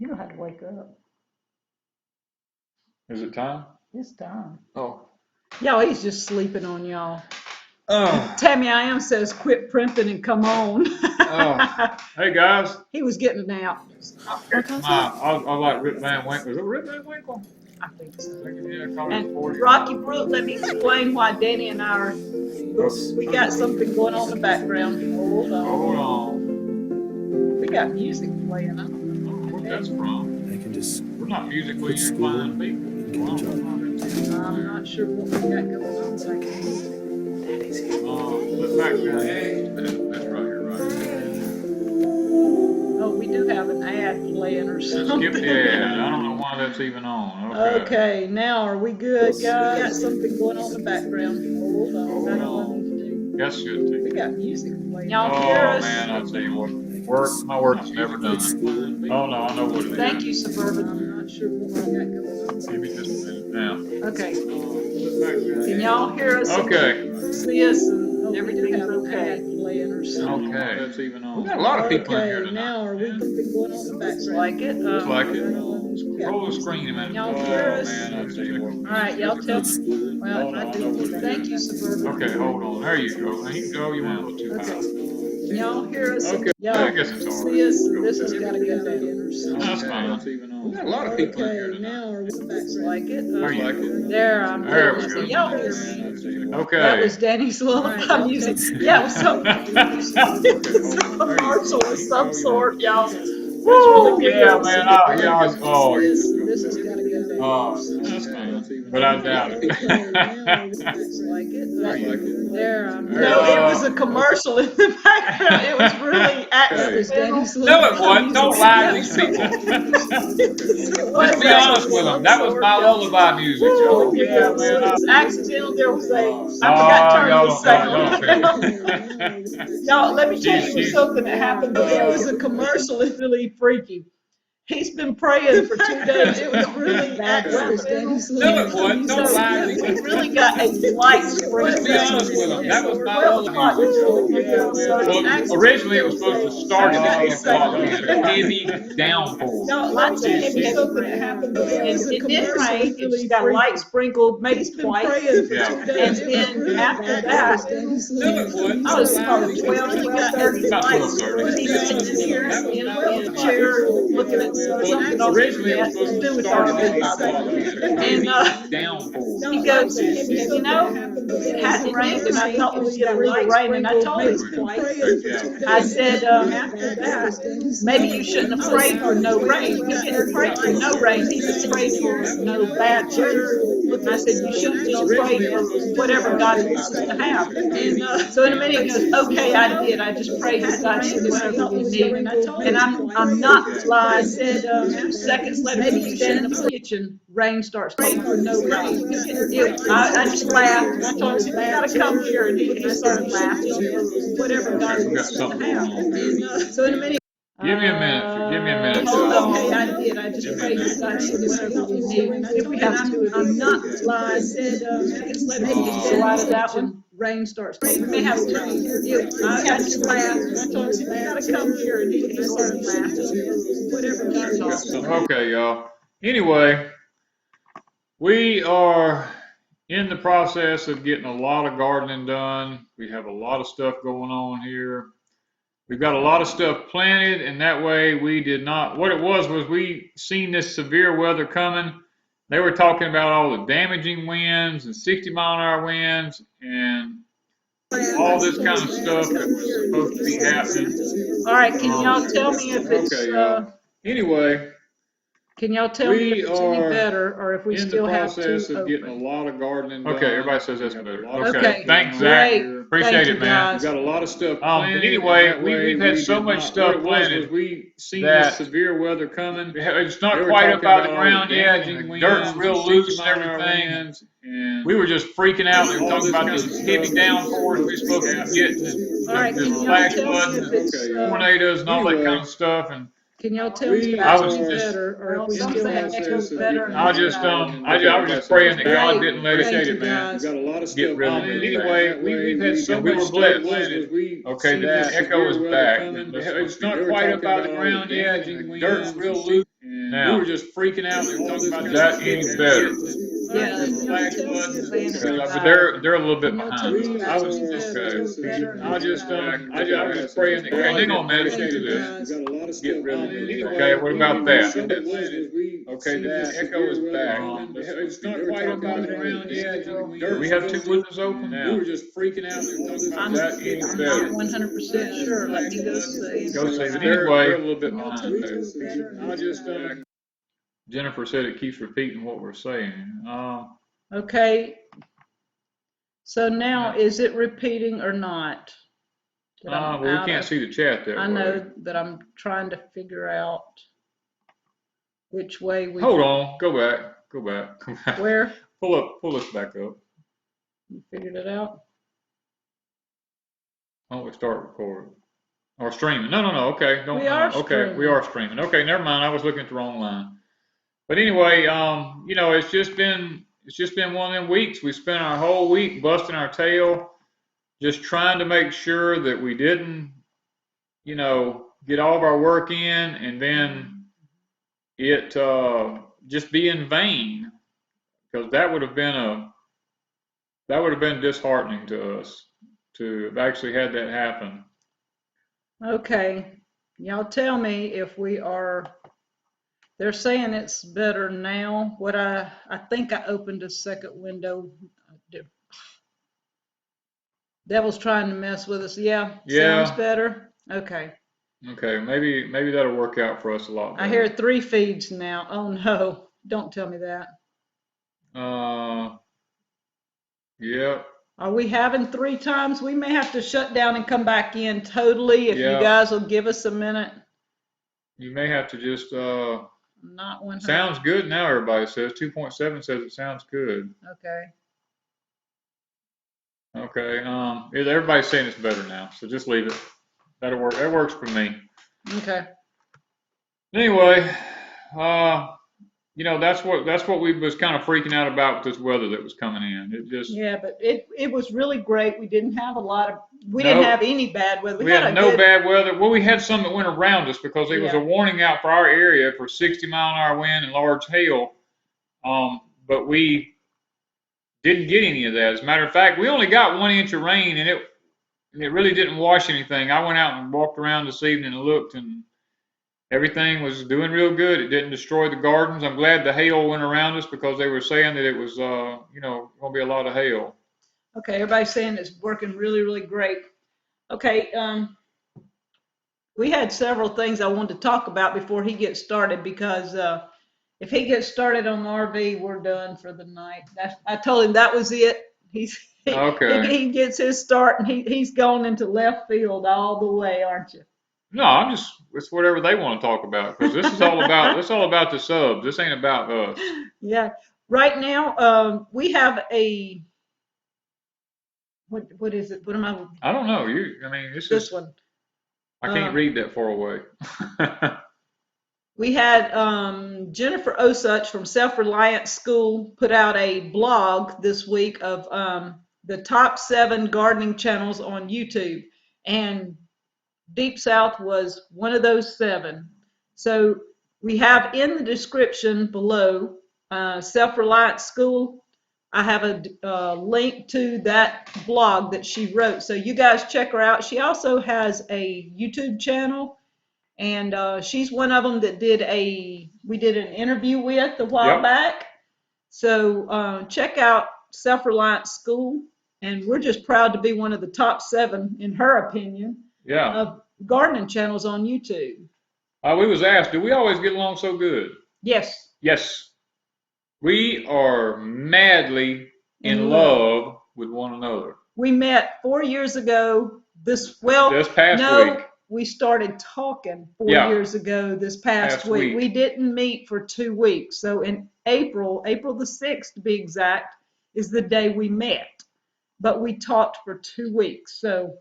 You don't have to wake up. Is it time? It's time. Oh. Y'all, he's just sleeping on y'all. Tammy I am says quit primping and come on. Hey guys. He was getting a nap. I like Rip Van Winkle. Is it Rip Van Winkle? I think so. And Rocky Brook, let me explain why Danny and I are. We got something going on in the background. Hold on. Hold on. We got music playing. I don't know Where that's from. They can just. We're not musically inclined people. I'm not sure what we got going on, but I can. Daddy's here. Flip back down. Hey, that's right here, right. Oh, we do have an ad playing or something. Skip the ad. I don't know why that's even on. Okay, now are we good, guys? We got something going on in the background. Hold on. Is that all I need to do? Yes, should take. We got music playing. Y'all hear us? Oh man, I'll tell you what. My work's never done. Oh no, I know what it is. Thank you, Suburban. I'm not sure what we got going on. Give me just a minute now. Okay. Can y'all hear us? Okay. See us and everything's okay. Playing or something. Okay. That's even on. We got a lot of people in here tonight. Now are we something going on in the background? Like it? Looks like it. Roll the screen a minute. Y'all hear us? Man, I'll tell you what. All right, y'all tell me. Well, I do. Thank you, Suburban. Okay, hold on. There you go. There you go. You want to go too high. Can y'all hear us? Okay. Y'all I guess it's all right. see us? This has got to go down or something. That's fine. We got a lot of people in here tonight. Now are we like it? There you go. There we go. Y'all hear me? Okay. That was Danny's lullaby music. Yeah, it was some commercial of some sort, y'all. Woo! Yeah, man. Oh, this has got to go down. Oh, that's fine. But I doubt it. No, it was a commercial in the background. It was really accidental. No, it wasn't. Don't lie to these people. Let's be honest with them. That was my lullaby music, y'all. Yeah, man. It was accidental. There was I forgot to turn the sound. Y'all, let me tell you something that happened. There was a commercial. It's really freaky. He's been praying for 2 days. It was really accidental. No, it wasn't. Don't lie to these He people. really got a light spring. Let's be honest with them. That was my lullaby music. Well, originally it was supposed to start at 8 o'clock. We had a heavy downpour. No, I tell you something that happened. It did rain. It just got a light sprinkle, maybe twice. Yeah. And then after that, I was probably 12, 13 About lights. 12:30. He's sitting here in a chair looking at something on Originally it the was supposed to to do with start our at 8 o'clock. We had a heavy downpour. he goes, you know, it hadn't rained, and I thought we was getting really rain, and I told him, I said, after that, maybe you shouldn't have prayed for no rain. You didn't pray for no rain, he just prayed for no bad weather. And I said, you shouldn't just pray for whatever God wants us to have. And so in a minute he goes, okay, I did. I just prayed that God sent whatever we need. And I'm not lying. I said 2 seconds later, maybe you stand in the kitchen, rain starts praying for no rain. I just laughed. I told him, you gotta come here. And he started laughing. Whatever God wants us to have. So in a minute. Give me a minute. Give me a minute. Hold on. Okay, I did. I just prayed that God sent whatever we need. If we have to, I'm not lying. I said maybe you should write it out when rain starts. We may have to. I just laughed. I told him, you gotta come here. And he started laughing. Whatever God wants. Okay, y'all. Anyway, we are in the process of getting a lot of gardening done. We have a lot of stuff going on here. We've got a lot of stuff planted, and that way we did not, what it was we seen this severe weather coming. They were talking about all the damaging winds and 60-mile-an-hour winds and all this kind of stuff that was supposed to be happening. All right, can y'all tell me if it's, okay, y'all. Anyway, can y'all tell me if it's any better, or if we still have to in the process of getting a lot of gardening done. Okay, everybody says that's better. Okay, thanks, Zach. great. Appreciate it, man. We've got a lot of stuff planted. Anyway, we've had so much stuff planted. We seen this severe weather coming. It's not quite up out of the ground yet. The dirt's real loose and everything. And we were just freaking out. We were talking about these heavy downpours we were supposed to get, the flash floods, tornadoes, and all that kind of stuff. And can y'all tell me if it's better, or if we still have to better? I was just praying that God didn't let it, man. Got a lot of Get stuff rid of it. Anyway, we've had so much stuff planted. Okay, the echo is back. It's not quite up out of the ground yet. The dirt's real loose. Now, we were just freaking out. They were talking about that any better. Yeah, Flash saying buttons, it's but better. they're a little bit behind. I was Okay. I just praying that. Okay, hang on, man. Let's do this. Get rid of this. Okay, what about that? Okay, the echo is back. It's not quite about around yet. We have two windows open now. We were just freaking out. I'm not 100% sure. Let me go see. Go see. But anyway, a little bit behind there. I just Jennifer said it keeps repeating what we're saying. Okay. So now, is it repeating or not? Well, we can't see the chat there. I know that I'm trying to figure out which way we. Hold on. Go back. Where? Pull this back up. You figured it out? Oh, we start recording. Or streaming. No. Okay. We are streaming. We are streaming. Okay, never mind. I was looking at the wrong line. But anyway, it's just been one of them weeks. We spent our whole week busting our tail, just trying to make sure that we didn't, get all of our work in, and then it just be in vain, because that would have been disheartening to us to have actually had that happen. Okay, y'all tell me if we are. They're saying it's better now. I think I opened a second window. Devil's trying to mess with us. Yeah. Sounds better. Okay. Okay, maybe that'll work out for us a lot better. I hear 3 feeds now. Oh no, don't tell me that. Yeah. Are we having 3 times? We may have to shut down and come back in totally if you guys will give us a minute. You may have to just not 100. Sounds good now, everybody says. 2.7 says it sounds good. Okay. Everybody's saying it's better now, so just leave it. That'll work. That works for me. Okay. Anyway, that's what we was kind of freaking out about with this weather that was coming in. But it was really great. We didn't have didn't have any bad weather. We had no bad weather. Well, we had some that went around us because there was a warning out for our area for 60-mile-an-hour wind and large hail. But we didn't get any of that. As a matter of fact, we only got 1 inch of rain, and it really didn't wash anything. I went out and walked around this evening and looked, and everything was doing real good. It didn't destroy the gardens. I'm glad the hail went around us because they were saying that it was, going to be a lot of hail. Okay, everybody's saying it's working really, really great. Okay, we had several things I wanted to talk about before he gets started, because if he gets started on the RV, we're done for the night. I told him that was it. He gets his start, and he's gone into left field all the way, aren't you? No, it's whatever they want to talk about, because this is all about the subs. This ain't about us. Yeah. Right now, we have a, what is it? What am I? I don't know. This one. I can't read that far away. We had Jennifer Osuch from Reliant School put out a blog this week of the top 7 gardening channels on YouTube, and Deep South was one of those 7. So we have in the description below Reliant School. I have a link to that blog that she wrote, so you guys check her out. She also has a YouTube channel, and she's one of them that we did an interview with a while back. So check out Reliant School, and we're just proud to be one of the top 7, in her opinion, of gardening channels on YouTube. We was asked, do we always get along so good? Yes. Yes. We are madly in love with one another. We met 4 years ago. This past week. We started talking 4 years ago this past week. We didn't meet for 2 weeks. So in April the 6th to be exact, is the day we met. But we talked for 2 weeks. So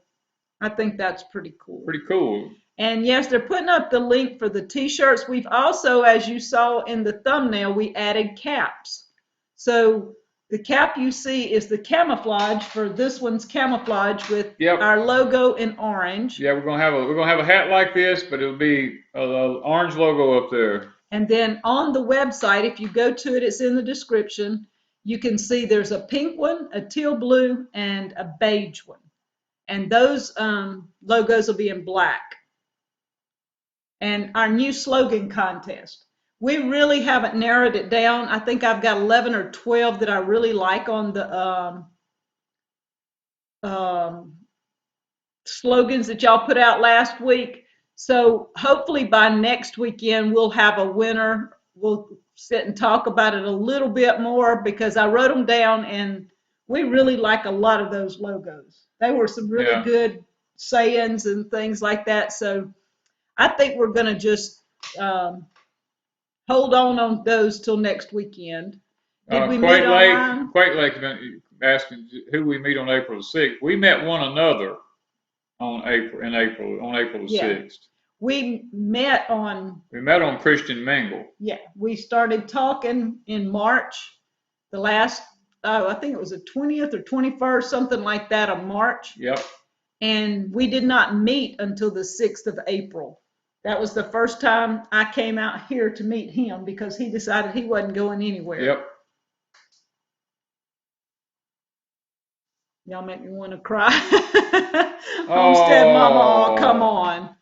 I think that's pretty cool. Pretty cool. And yes, they're putting up the link for the t-shirts. We've also, as you saw in the thumbnail, we added caps. So the cap you see is the camouflage for this one's camouflage with our logo in orange. Yeah, we're gonna have a hat like this, but it'll be an orange logo up there. And then on the website, if you go to it, it's in the description. You can see there's a pink one, a teal blue, and a beige one. And those logos will be in black. And our new slogan contest. We really haven't narrowed it down. I think I've got 11 or 12 that I really like on the slogans that y'all put out last week. So hopefully by next weekend, we'll have a winner. We'll sit and talk about it a little bit more because I wrote them down and we really like a lot of those logos. They were some really good sayings and things like that. So I think we're going to just hold on those till next weekend. Did we meet online? Quite Lake asking who we meet on April the 6th. We met one another on April the 6th. We met on Christian Mingle. Yeah, we started talking in March, the last, I think it was the 20th or 21st, something like that of March. Yep. And we did not meet until the 6th of April. That was the first time I came out here to meet him because he decided he wasn't going anywhere. Yep. Y'all make me want to cry. Homestead Mama, oh, come on.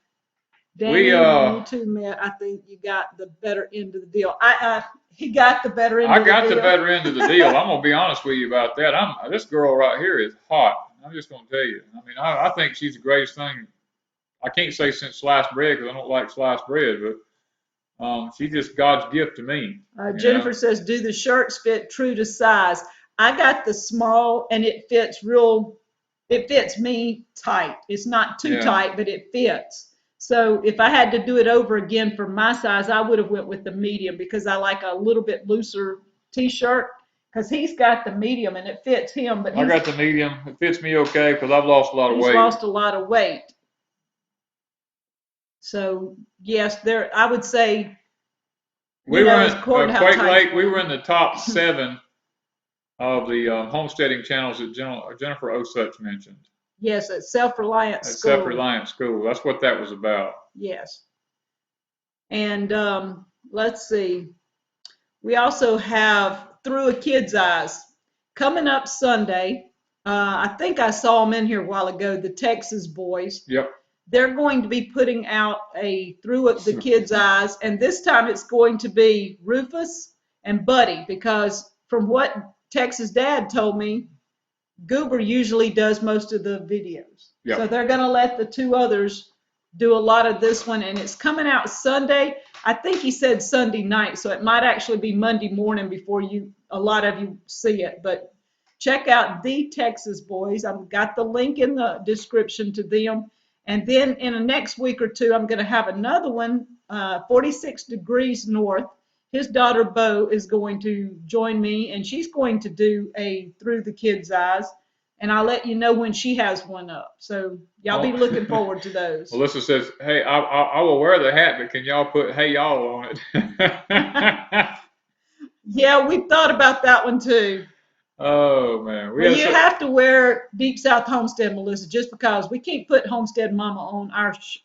Danny, you two met. I think you got the better end of the deal. He got the better end of the deal. I got the better end of the deal. I'm going to be honest with you about that. This girl right here is hot. I'm just going to tell you. I mean, I think she's the greatest thing. I can't say since sliced bread because I don't like sliced bread, but she's just God's gift to me. Jennifer says, do the shirts fit true to size? I got the small and it fits me tight. It's not too tight, but it fits. So if I had to do it over again for my size, I would have went with the medium because I like a little bit looser t-shirt because he's got the medium and it fits him. But I got the medium. It fits me okay because I've lost a lot of weight. He's lost a lot of weight. So yes, I would say we were in Quake Lake. We were in the top 7 of the homesteading channels that Jennifer Osuch mentioned. Yes, at Self-Reliant School. Self-Reliant School. That's what that was about. Yes. And let's see. We also have Through a Kid's Eyes coming up Sunday. I think I saw them in here a while ago, the Texas Boys. Yep. They're going to be putting out a Through the Kid's Eyes, and this time it's going to be Rufus and Buddy because from what Texas Dad told me, Goober usually does most of the videos. Yep. So they're going to let the 2 others do a lot of this one, and it's coming out Sunday. I think he said Sunday night, so it might actually be Monday morning before a lot of you see it. But check out The Texas Boys. I've got the link in the description to them. And then in the next week or 2, I'm going to have another one, 46 Degrees North. His daughter, Bo, is going to join me, and she's going to do a Through the Kid's Eyes. And I'll let you know when she has one up. So y'all be looking forward to those. Melissa says, hey, I will wear the hat, but can y'all put hey y'all on it? Yeah, we've thought about that one too. Oh, man. You have to wear Deep South Homestead, Melissa, just because we can't put Homestead Mama on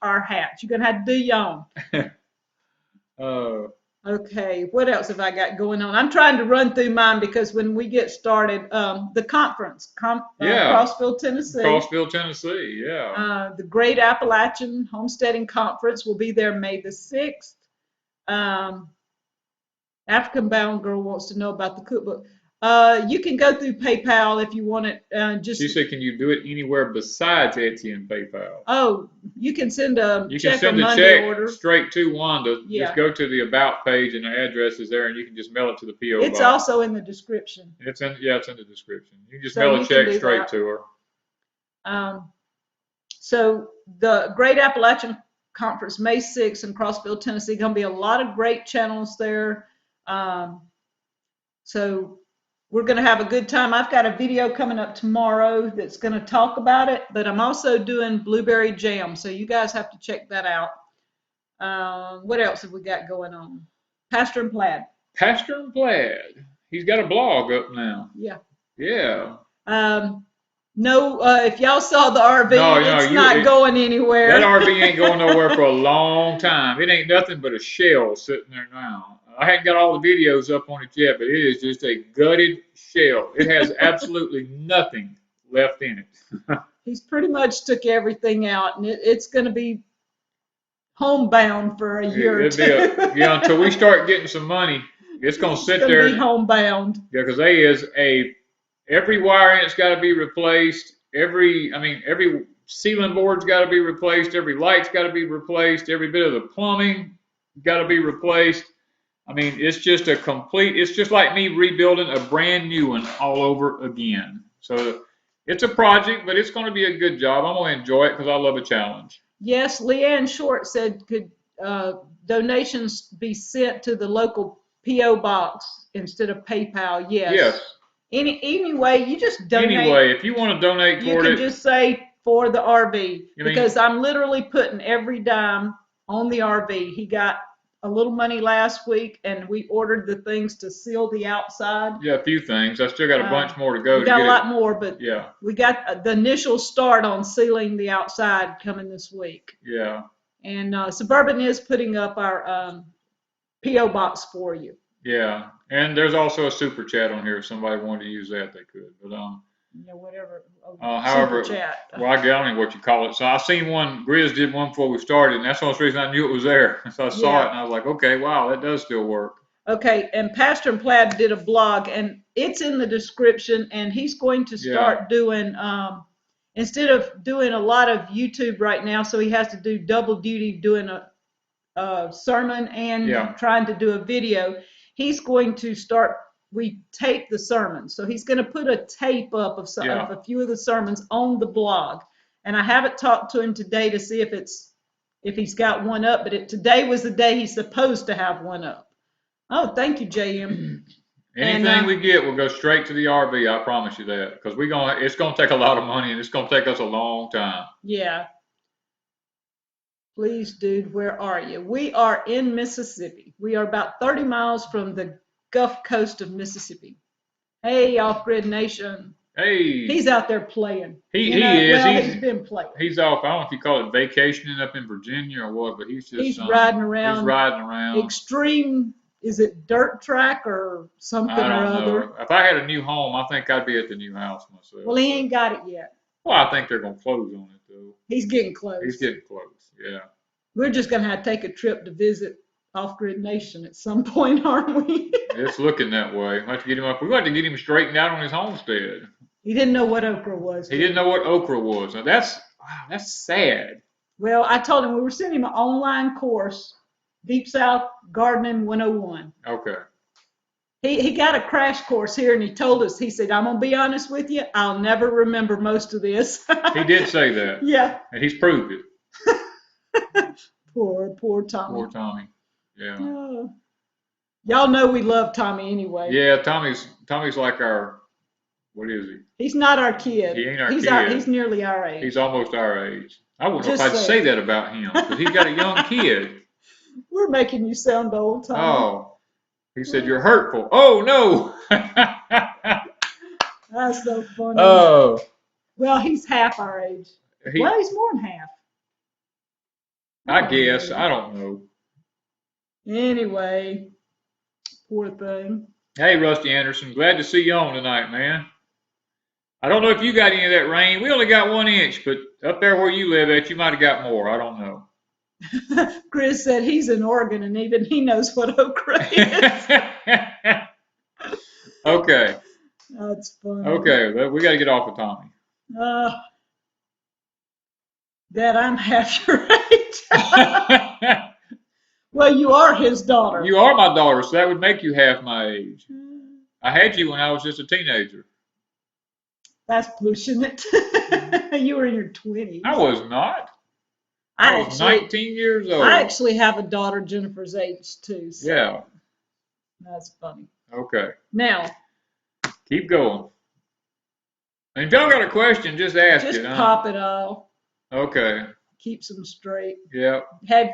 our hats. You're going to have to do your own. Oh. Okay, what else have I got going on? I'm trying to run through mine because when we get started, the conference, Crossville, Tennessee. Crossville, Tennessee, yeah. The Great Appalachian Homesteading Conference will be there May the 6th. African Bound Girl wants to know about the cookbook. You can go through PayPal if you want it. She said, can you do it anywhere besides Etsy and PayPal? Oh, you can send a check or Monday order straight to Wanda. Yeah. Just go to the About page and the address is there, and you can just mail it to the P.O. box. It's also in the description. It's in the description. You can just mail a check straight to her. So the Great Appalachian Conference, May 6th in Crossville, Tennessee. Going to be a lot of great channels there. So we're going to have a good time. I've got a video coming up tomorrow that's going to talk about it, but I'm also doing blueberry jam, so you guys have to check that out. What else have we got going on? Pastor and Plaid. He's got a blog up now. Yeah. Yeah. No, if y'all saw the RV, it's not going anywhere. That RV ain't going nowhere for a long time. It ain't nothing but a shell sitting there now. I hadn't got all the videos up on it yet, but it is just a gutted shell. It has absolutely nothing left in it. He's pretty much took everything out, and it's going to be homebound for a year or two. Until we start getting some money, it's going to sit there. It's going to be homebound. Yeah, because every wire in it's got to be replaced. Every ceiling board's got to be replaced. Every light's got to be replaced. Every bit of the plumbing got to be replaced. I mean, it's just it's just like me rebuilding a brand new one all over again. So it's a project, but it's going to be a good job. I'm going to enjoy it because I love a challenge. Yes, Leanne Short said, could donations be sent to the local P.O. box instead of PayPal? Yes. Yes. Anyway, you just donate. Anyway, if you want to donate you can just say for the RV, because I'm literally putting every dime on the RV. He got a little money last week, and we ordered the things to seal the outside. Yeah, a few things. I still got a bunch more to go. We got a lot more, but yeah, we got the initial start on sealing the outside coming this week. Yeah. And Suburban is putting up our P.O. box for you. Yeah, and there's also a super chat on here. If somebody wanted to use that, they could. But yeah, whatever. However, super chat. Well, I don't know what you call it. So I seen one. Grizz did one before we started, and that's the only reason I knew it was there. So I saw it, and I was like, okay, wow, that does still work. Okay, and Pastor and Plaid did a blog, and it's in the description. And he's going to start doing instead of doing a lot of YouTube right now, so he has to do double duty, doing a sermon and trying to do a video. He's going to start, we tape the sermons. So he's going to put a tape up of a few of the sermons on the blog. And I haven't talked to him today to see if he's got one up, but today was the day he's supposed to have one up. Oh, thank you, JM. Anything we get will go straight to the RV, I promise you that. Because it's going to take a lot of money, and it's going to take us a long time. Yeah. Please, dude, where are you? We are in Mississippi. We are about 30 miles from the Gulf Coast of Mississippi. Hey, Off-Grid Nation. Hey. He's out there playing. He is. Well, he's been playing. He's off. I don't know if you call it vacationing up in Virginia or what, but he's riding around. He's riding around. Extreme, is it dirt track or something or other? I don't know. If I had a new home, I think I'd be at the new house myself. Well, he ain't got it yet. Well, I think they're going to close on it, though. He's getting close. Yeah. We're just going to have to take a trip to visit Off-Grid Nation at some point, aren't we? It's looking that way. We'll have to get him up. We'll have to get him straightened out on his homestead. He didn't know what okra was. He didn't know what okra was. Now, that's sad. Well, I told him we were sending him an online course, Deep South Gardening 101. Okay. He got a crash course here, and he told us, he said, I'm going to be honest with you, I'll never remember most of this. He did say that. Yeah. And he's proved it. Poor Tommy. Poor Tommy. Yeah. Oh. Y'all know we love Tommy anyway. Yeah, Tommy's like our, what is he? He's not our kid. He ain't our kid. He's nearly our age. He's almost our age. I wouldn't know if I'd say that about him, because he's got a young kid. We're making you sound old, Tommy. Oh. He said, you're hurtful. Oh, no. That's so funny. Oh. Well, he's half our age. Well, he's more than half. I guess. I don't know. Anyway, poor thing. Hey, Rusty Anderson. Glad to see you on tonight, man. I don't know if you got any of that rain. We only got 1 inch, but up there where you live at, you might have got more. I don't know. Chris said he's in Oregon, and even he knows what okra is. Okay. That's funny. Okay, we got to get off of Tommy. Dad, I'm half your age. Well, you are his daughter. You are my daughter, so that would make you half my age. I had you when I was just a teenager. That's pushing it. You were in your 20s. I was not. I was 19 years old. I actually have a daughter Jennifer's age, too. So yeah. That's funny. Okay. Now. Keep going. And if y'all got a question, just ask it. Just pop it all. Okay. Keeps them straight. Yeah. Have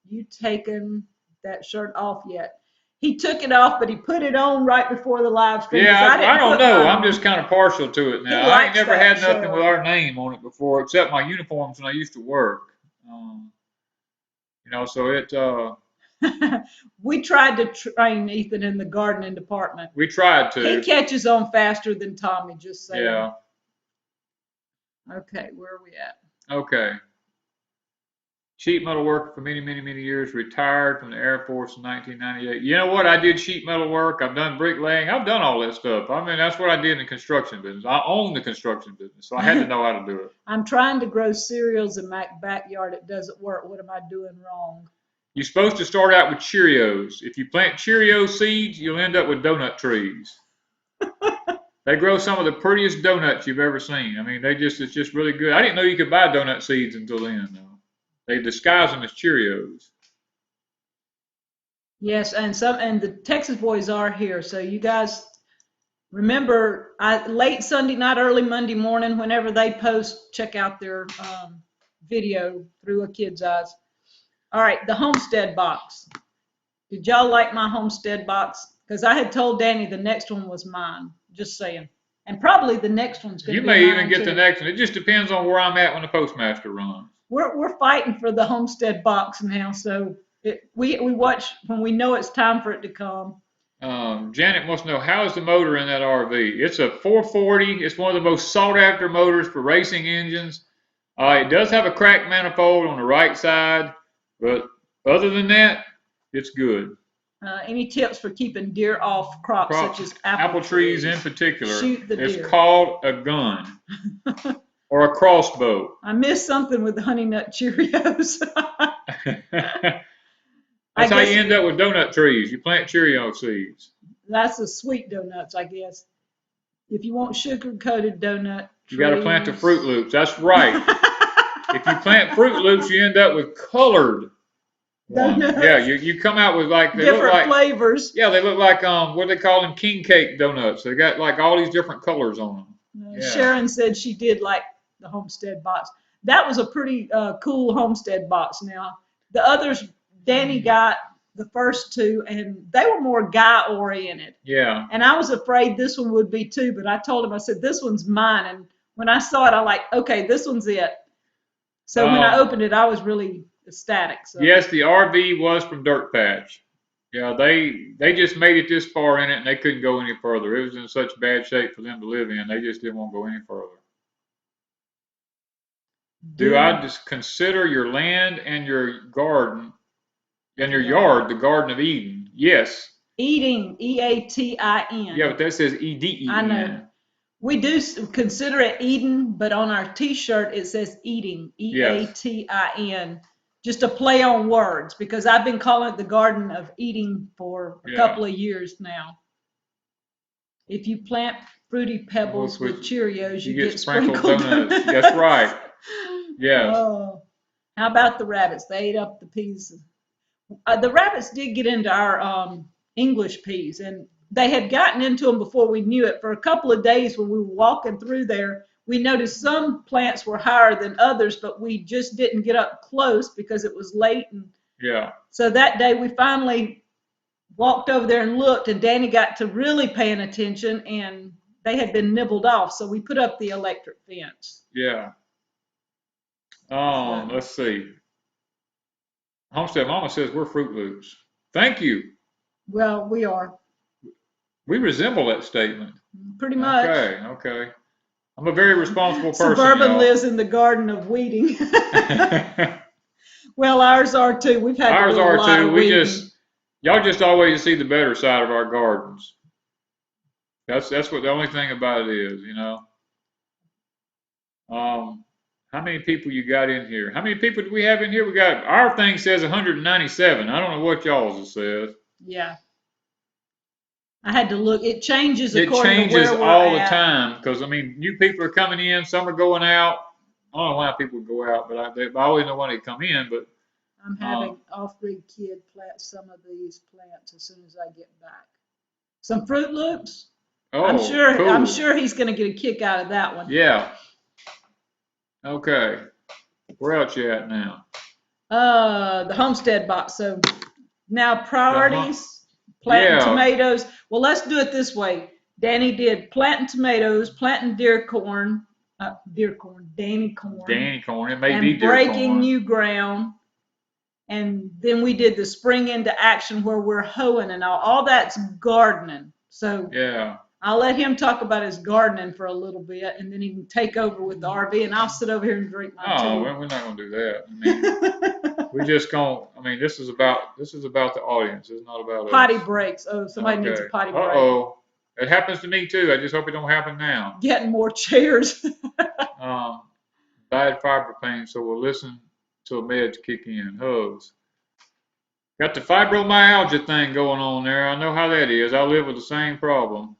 you taken that shirt off yet? he took it off, but he put it on right before the live stream. Yeah, I don't know. I'm just kind of partial to it now. I ain't never had nothing with our name on it before, except my uniforms when I used to work. You know, so it. We tried to train Ethan in the gardening department. We tried to. He catches on faster than Tommy, just saying. Yeah. Okay, where are we at? Okay. Sheet metal worker for many, many, many years, retired from the Air Force in 1998. You know what? I did sheet metal work. I've done bricklaying. I've done all that stuff. I mean, that's what I did in the construction business. I own the construction business, so I had to know how to do it. I'm trying to grow cereals in my backyard. It doesn't work. What am I doing wrong? You're supposed to start out with Cheerios. If you plant Cheerio seeds, you'll end up with donut trees. They grow some of the prettiest donuts you've ever seen. I mean, it's just really good. I didn't know you could buy donut seeds until then, though. They disguise them as Cheerios. Yes, and the Texas boys are here. So you guys remember, late Sunday night, early Monday morning, whenever they post, check out their video through a kid's eyes. All right, the Homestead box. Did y'all like my Homestead box? Because I had told Danny the next one was mine. Just saying. And probably the next one's going to be mine. You may even get the next one. It just depends on where I'm at when the postmaster runs. We're fighting for the Homestead box now, so we watch when we know it's time for it to come. Janet wants to know, how is the motor in that RV? It's a 440. It's one of the most sought after motors for racing engines. It does have a cracked manifold on the right side, but other than that, it's good. Any tips for keeping deer off crops such as apple trees in particular? Shoot the deer. It's called a gun. Or a crossbow. I missed something with the Honey Nut Cheerios. That's how you end up with donut trees. You plant Cheerio seeds. That's the sweet donuts, I guess. If you want sugar-coated donut trees. You got to plant the Fruit Loops. That's right. If you plant Fruit Loops, you end up with colored donuts. Yeah, you come out with like different flavors. Yeah, they look like what do they call them? King cake donuts. They got like all these different colors on them. Yeah. Sharon said she did like the Homestead box. That was a pretty cool Homestead box. Now, the others, Danny got the first two, and they were more guy-oriented. Yeah. And I was afraid this one would be too, but I told him, I said, this one's mine. And when I saw it, I like, okay, this one's it. So when I opened it, I was really ecstatic. So. Yes, the RV was from Dirt Patch. Yeah, they just made it this far in it, and they couldn't go any further. It was in such bad shape for them to live in. They just didn't want to go any further. Do I just consider your land and your garden and your yard the Garden of Eden? Yes. Eating, E-A-T-I-N. Yeah, but that says E-D-E-N. I know. We do consider it Eden, but on our T-shirt it says eating, E-A-T-I-N. Just a play on words, because I've been calling it the Garden of Eden for a couple of years now. If you plant Fruity Pebbles with Cheerios, you get sprinkled donuts. That's right. Yeah. Oh, how about the rabbits? They ate up the peas. The rabbits did get into our English peas, and they had gotten into them before we knew it. For a couple of days when we were walking through there, we noticed some plants were higher than others, but we just didn't get up close because it was late. And so that day we finally walked over there and looked, and Danny got to really paying attention, and they had been nibbled off. So we put up the electric fence. Yeah. Let's see. Homestead Mama says we're Fruit Loops. Thank you. Well, we are. We resemble that statement. Pretty much. Okay. I'm a very responsible person. Suburban lives in the Garden of Weeding. Well, ours are too. We've had ours are lot too. Of y'all just always see the better side of our gardens. That's what the only thing about it is, you know. How many people you got in here? How many people do we have in here? We got, our thing says 197. I don't know what y'all's says. Yeah. I had to look. It changes according to where we're at. It changes all the time because, I mean, new people are coming in. Some are going out. I don't know why people go out, but I always know when they come in. But I'm having off-grid kid plant some of these plants as soon as I get back. Some Fruit Loops. Oh, cool. I'm sure he's going to get a kick out of that one. Yeah. Okay. Where else you at now? The Homestead box. So now priorities. planting tomatoes. Well, let's do it this way. Danny did planting tomatoes, planting Danny corn. It may and be deer breaking corn. new ground. And then we did the spring into action where we're hoeing and all that's gardening. So yeah, I'll let him talk about his gardening for a little bit, and then he can take over with the RV, and I'll sit over here and drink my tea. Oh, we're not going to do that. I mean, we just going. I mean, this is about the audience. It's not about potty us. breaks. Oh, somebody needs a potty break. Uh-oh. It happens to me too. I just hope it don't happen now. Getting more chairs. Bad fiber pain, so we'll listen till meds kick in. Hugs. Got the fibromyalgia thing going on there. I know how that is. I live with the same problem.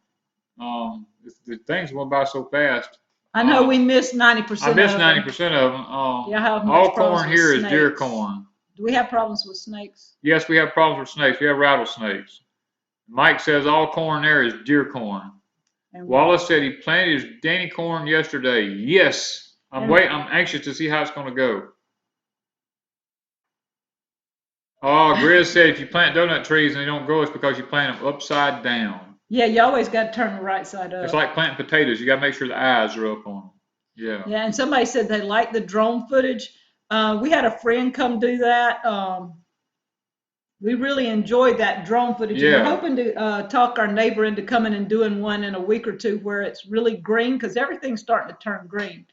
The things went by so fast. I know we missed 90%. I missed 90% of them. All corn here is deer corn. Do we have problems with snakes? Yes, we have problems with snakes. We have rattlesnakes. Mike says all corn there is deer corn. And Wallace said he planted his Danny corn yesterday. Yes. I'm anxious to see how it's going to go. Oh, Grizz said if you plant donut trees and they don't grow, it's because you plant them upside down. Yeah, you always got to turn them right side up. It's like planting potatoes. You got to make sure the eyes are up on them. Yeah. Yeah, and somebody said they like the drone footage. We had a friend come do that. We really enjoyed that drone footage. Yeah. We're hoping to talk our neighbor into coming and doing one in a week or two where it's really green because everything's starting to turn green.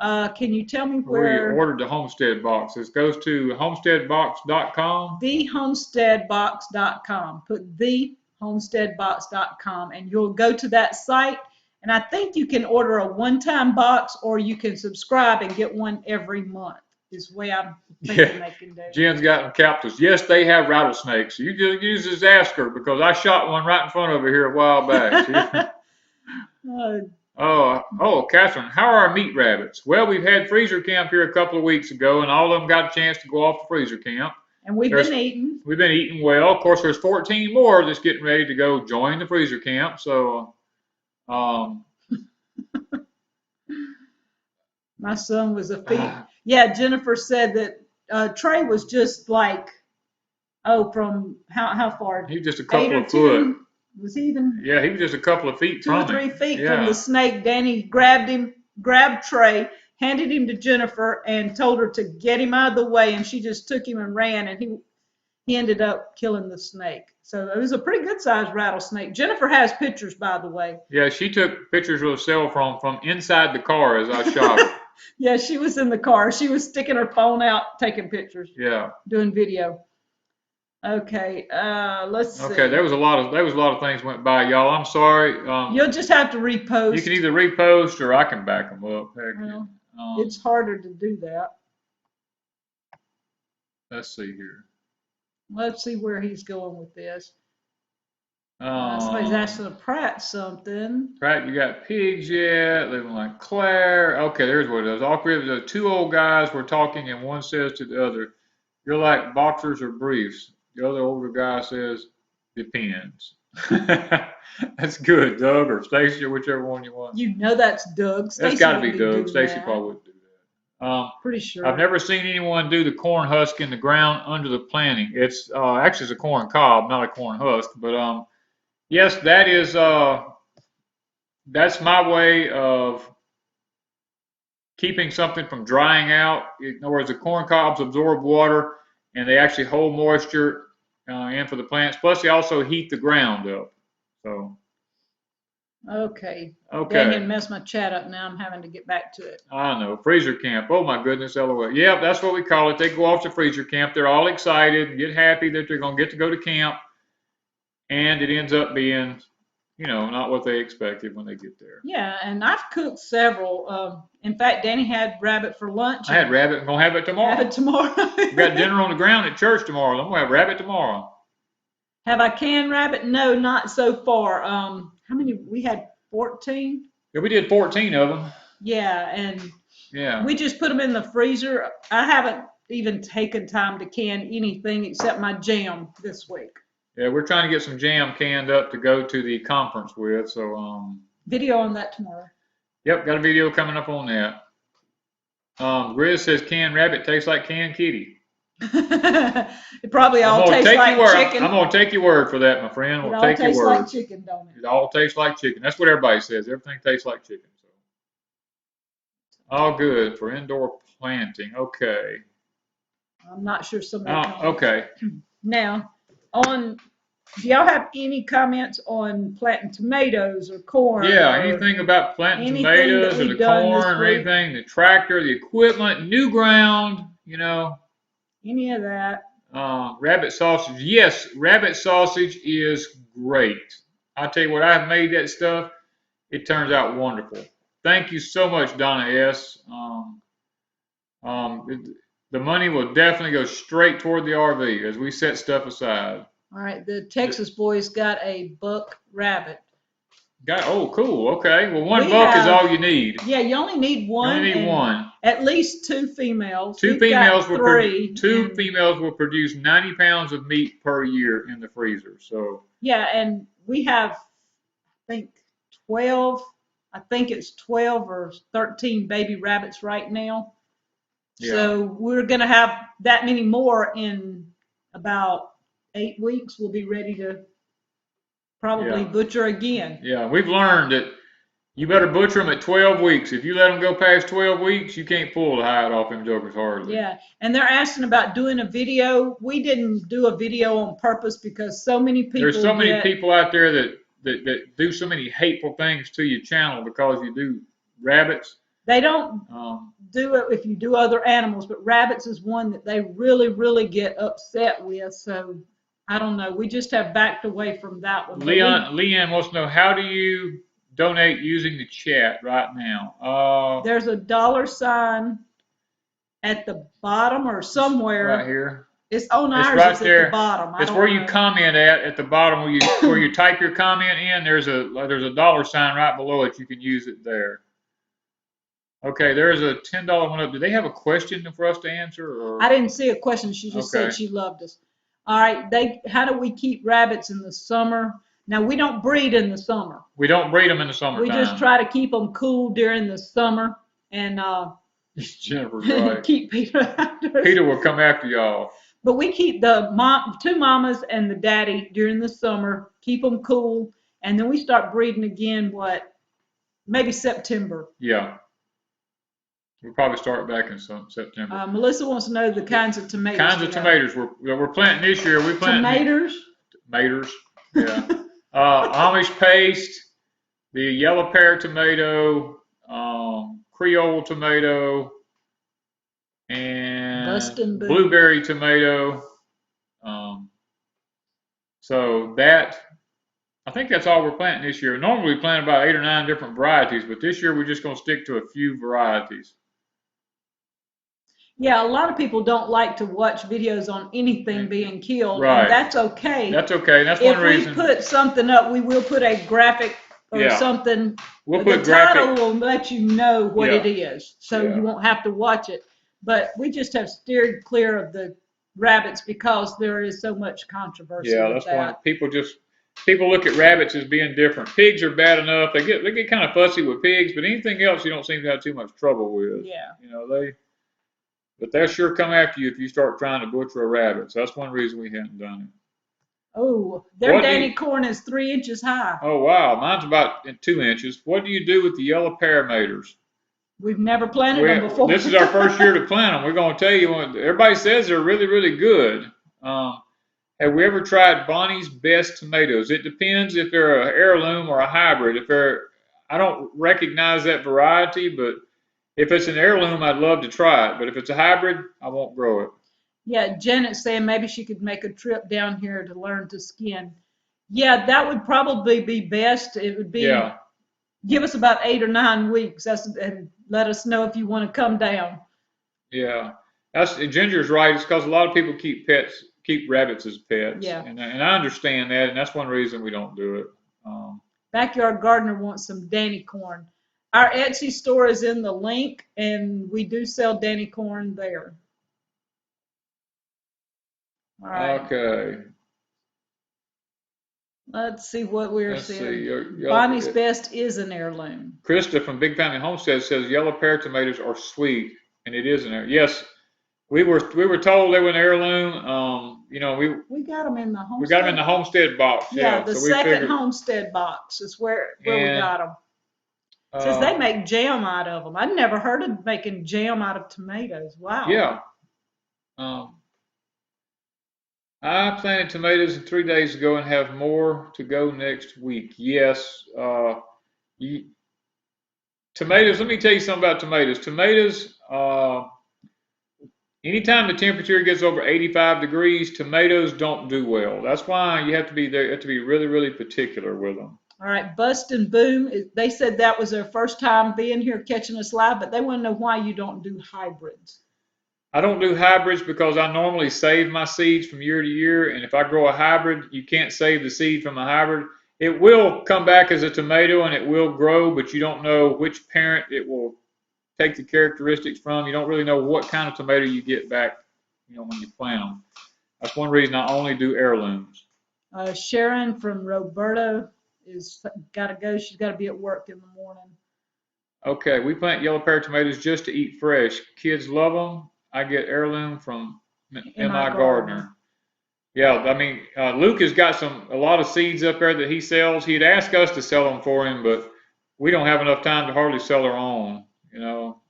Can you tell me where? We ordered the Homestead box. This goes to homesteadbox.com. TheHomesteadBox.com. Put TheHomesteadBox.com and you'll go to that site. And I think you can order a one-time box or you can subscribe and get one every month. Is the way I'm thinking they can do. Jen's got them captives. Yes, they have rattlesnakes. You just ask her because I shot one right in front of her here a while back. Oh, Catherine, how are our meat rabbits? Well, we've had freezer camp here a couple of weeks ago, and all of them got a chance to go off to freezer camp. And we've been eating. We've been eating well. Of course, there's 14 more that's getting ready to go join the freezer camp. So, my son was a feed. Yeah, Jennifer said that Trey was just like, from how far? He was just a couple of foot. Was he even? Yeah, he was just a couple of feet from 2 or 3 feet from the snake. Danny grabbed Trey, handed him to Jennifer, and told her to get him out of the way. And she just took him and ran, and he ended up killing the snake. So it was a pretty good sized rattlesnake. Jennifer has pictures, by the way. Yeah, she took pictures with a cell phone from inside the car as I shot her. Yeah, she was in the car. She was sticking her phone out, taking pictures. Yeah. Doing video. Okay, let's see. Okay, there was a lot of things went by, y'all. I'm sorry. You'll just have to repost. You can either repost or I can back them up. Heck, well, it's harder to do that. Let's see here. Let's see where he's going with this. Somebody's asking Pratt something. Pratt, you got pigs yet? Living like Claire. Okay, there's what it is. All three of the two old guys were talking, and one says to the other, "You're like boxers or briefs." The other older guy says, "Depends." That's good, Doug or Stacy or whichever one you want. You know that's Doug. That's got to be Doug. Stacy probably wouldn't do that. Pretty sure. I've never seen anyone do the corn husk in the ground under the planting. It's actually it's a corn cob, not a corn husk. But yes, that is that's my way of keeping something from drying out. In other words, the corn cobs absorb water and they actually hold moisture in for the plants. Plus, they also heat the ground up. So. Okay. Daniel messed my chat up now. I'm having to get back to it. I know. Freezer camp. Oh, my goodness. LOL. Yeah, that's what we call it. They go off to freezer camp. They're all excited, get happy that they're going to get to go to camp. And it ends up being, not what they expected when they get there. Yeah, and I've cooked several. In fact, Danny had rabbit for lunch. I had rabbit. I'm going to have it tomorrow. Have it tomorrow. We got dinner on the ground at church tomorrow. I'm going to have rabbit tomorrow. Have I canned rabbit? No, not so far. How many? We had 14. Yeah, we did 14 of them. Yeah, and we just put them in the freezer. I haven't even taken time to can anything except my jam this week. Yeah, we're trying to get some jam canned up to go to the conference with. So video on that tomorrow. Yep, got a video coming up on that. Grizz says canned rabbit tastes like canned kitty. It probably all tastes like chicken. I'm gonna take your word for that, my friend. It all tastes like chicken, don't it? It all tastes like chicken. That's what everybody says. Everything tastes like chicken. So all good for indoor planting. Okay. I'm not sure somebody. Okay. Now, do y'all have any comments on planting tomatoes or corn? Yeah, anything about planting tomatoes or the corn or anything, the tractor, the equipment, new ground, you know. Any of that. Rabbit sausage. Yes, rabbit sausage is great. I tell you what, I've made that stuff. It turns out wonderful. Thank you so much, Donna S. The money will definitely go straight toward the RV as we set stuff aside. All right, the Texas boys got a buck rabbit. Oh, cool. Okay. Well, one buck is all you need. Yeah, you only need one. You only need one. At least 2 females. Two females will produce 90 pounds of meat per year in the freezer. So. Yeah, and we have, I think, 12. I think it's 12 or 13 baby rabbits right now. Yeah. So we're going to have that many more in about 8 weeks. We'll be ready to probably butcher again. Yeah, we've learned that you better butcher them at 12 weeks. If you let them go past 12 weeks, you can't pull the hide off them jokers hardly. Yeah, and they're asking about doing a video. We didn't do a video on purpose because so many people. There's so many people out there that do so many hateful things to your channel because you do rabbits. They don't do it if you do other animals, but rabbits is one that they really, really get upset with. So I don't know. We just have backed away from that one. Leanne wants to know, how do you donate using the chat right now? There's a $sign at the bottom or somewhere. Right here. It's on ours. Right it's there. At the bottom. It's where you comment at the bottom where you type your comment in. There's a $sign right below it. You can use it there. Okay, there's a $10 one up. Do they have a question for us to answer? Or? I didn't see a question. She just said she loved us. All right. How do we keep rabbits in the summer? Now, we don't breed in the summer. We don't breed them in the summertime. We just try to keep them cool during the summer and Jennifer's right. keep Peter after us. Peter will come after y'all. But we keep the 2 mamas and the daddy during the summer, keep them cool, and then we start breeding again, maybe September. Yeah. We'll probably start back in September. Melissa wants to know the kinds of tomatoes. Tomatoes we're planting this year. We're planting tomatoes. Yeah. Amish paste, the yellow pear tomato, Creole tomato, and blueberry tomato. So I think that's all we're planting this year. Normally we plant about 8 or 9 different varieties, but this year we're just going to stick to a few varieties. Yeah, a lot of people don't like to watch videos on anything being killed. Right. And that's okay. That's okay. That's one reason. If we put something up, we will put a graphic or something. The title will let you know what it is, so you won't have to watch it. But we just have steered clear of the rabbits because there is so much controversy. Yeah, that's why people look at rabbits as being different. Pigs are bad enough. They get kind of fussy with pigs, but anything else you don't seem to have too much trouble with. Yeah. You know, but they'll sure come after you if you start trying to butcher a rabbit. So that's one reason we haven't done it. Oh, their Danny corn is 3 inches high. Oh, wow. Mine's about 2 inches. What do you do with the yellow parameters? We've never planted them before. This is our first year to plant them. We're going to tell you, everybody says they're really, really good. Have we ever tried Bonnie's Best tomatoes? It depends if they're an heirloom or a hybrid. I don't recognize that variety, but if it's an heirloom, I'd love to try it. But if it's a hybrid, I won't grow it. Yeah, Janet's saying maybe she could make a trip down here to learn to skin. Yeah, that would probably be best. It would be, give us about 8 or 9 weeks. And let us know if you want to come down. Yeah, Ginger's right. It's because a lot of people keep rabbits as pets. Yeah. And I understand that, and that's one reason we don't do it. Backyard Gardener wants some Danny corn. Our Etsy store is in the link, and we do sell Danny corn there. All right. Okay. Let's see what we're seeing. Bonnie's Best is an heirloom. Krista from Big Family Homestead says yellow pear tomatoes are sweet, and it is an heirloom. Yes, We were told they were an heirloom. You know, we got them in the Homestead. We got them in the Homestead box. Yeah, Yeah, the so we second figured, Homestead box is where we and got them. Says they make jam out of them. I'd never heard of making jam out of tomatoes. Wow. yeah. I planted tomatoes 3 days ago and have more to go next week. Yes. Tomatoes, let me tell you something about tomatoes. Tomatoes, anytime the temperature gets over 85 degrees, tomatoes don't do well. That's why you have to be there. You have to be really, really particular with them. All right, Bust and Boom, they said that was their first time being here catching us live, but they want to know why you don't do hybrids. I don't do hybrids because I normally save my seeds from year to year, and if I grow a hybrid, you can't save the seed from a hybrid. It will come back as a tomato and it will grow, but you don't know which parent it will take the characteristics from. You don't really know what kind of tomato you get back, you know, when you plant them. That's one reason I only do heirlooms. Sharon from Roberta is got to go. She's got to be at work in the morning. Okay, we plant yellow pear tomatoes just to eat fresh. Kids love them. I get heirloom from M.I. Gardner. Yeah, I mean, Luke has got a lot of seeds up there that he sells. He'd ask us to sell them for him, but we don't have enough time to hardly sell our own, you know.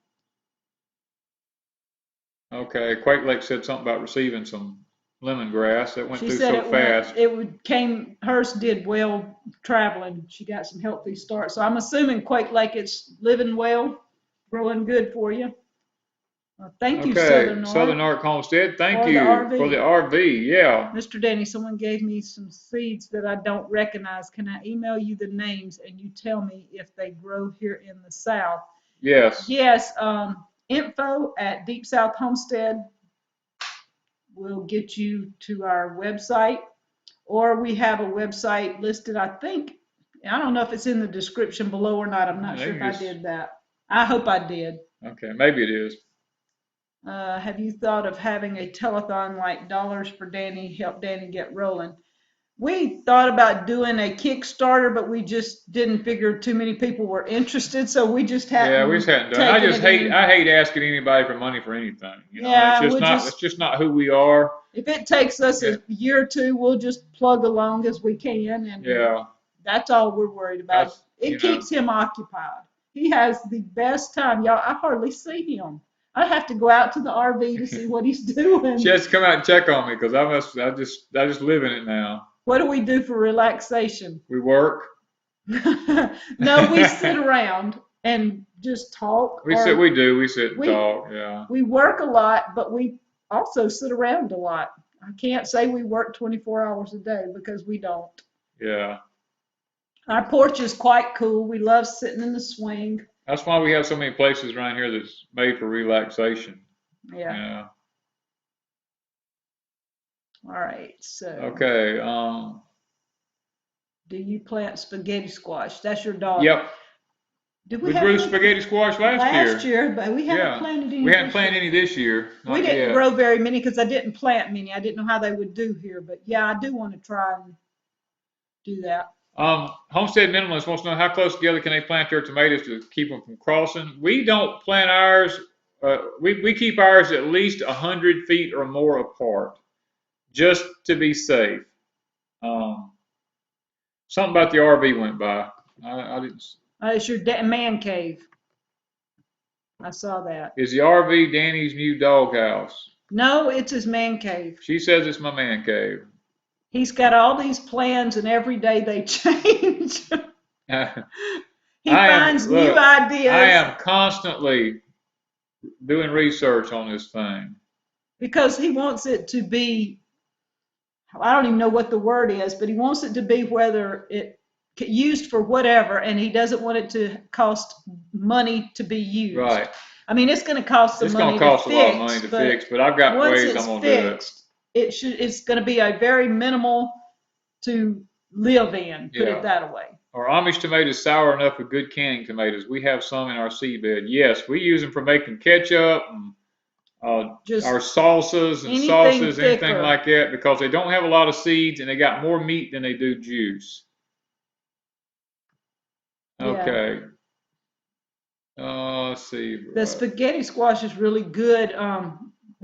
Okay, Quake Lake said something about receiving some lemongrass. That went through so fast. Hers did well traveling. She got some healthy starts. So I'm assuming Quake Lake it's living well, growing good for you. Thank you, Southern Arc Homestead. Thank you for the RV. Yeah. Mr. Danny, someone gave me some seeds that I don't recognize. Can I email you the names and you tell me if they grow here in the South? Yes. Yes. Info at Deep South Homestead will get you to our website, or we have a website listed. I don't know if it's in the description below or not. I'm not sure if I did that. I hope I did. Okay, maybe it is. Have you thought of having a telethon like Dollars for Danny, help Danny get rolling? We thought about doing a Kickstarter, but we just didn't figure too many people were interested, so we just hadn't. Yeah, we just hadn't done it. I hate asking anybody for money for anything. You know, yeah, it's just not who we are. If it takes us a year or two, we'll just plug along as we can, and that's all we're worried about. It keeps him occupied. He has the best time, y'all. I hardly see him. I have to go out to the RV to see what he's doing. She has to come out and check on me because I just live in it now. What do we do for relaxation? We work. No, we sit around and just talk. We sit and talk, yeah. We work a lot, but we also sit around a lot. I can't say we work 24 hours a day because we don't. Yeah. Our porch is quite cool. We love sitting in the swing. That's why we have so many places around here that's made for relaxation. Yeah. All right, so. Okay. Do you plant spaghetti squash? That's your dog. Yep. We grew spaghetti squash last year, but we haven't planted any. We haven't planted any this year. We didn't grow very many because I didn't plant many. I didn't know how they would do here, but yeah, I do want to try and do that. Homestead Minimalist wants to know how close together can they plant their tomatoes to keep them from crossing. We don't plant ours. We keep ours at least 100 feet or more apart, just to be safe. Something about the RV went by. I didn't. It's your man cave. I saw that. Is the RV Danny's new doghouse? No, it's his man cave. She says it's my man cave. He's got all these plans, and every day they change. He finds new ideas. I am constantly doing research on this thing. Because he wants it to be, I don't even know what the word is, but he wants it to be whether it used for whatever, and he doesn't want it to cost money to be used. Right. I mean, it's going to cost some money to fix. It's going to cost a lot of money to fix, but I've got ways I'm going to do it. It's going to be a very minimal to live in, put it that way. Are Amish tomatoes sour enough for good canning tomatoes? We have some in our seed bed. Yes, we use them for making ketchup and our salsas and sauces, anything like that, because they don't have a lot of seeds and they got more meat than they do juice. Okay. Let's see. The spaghetti squash is really good.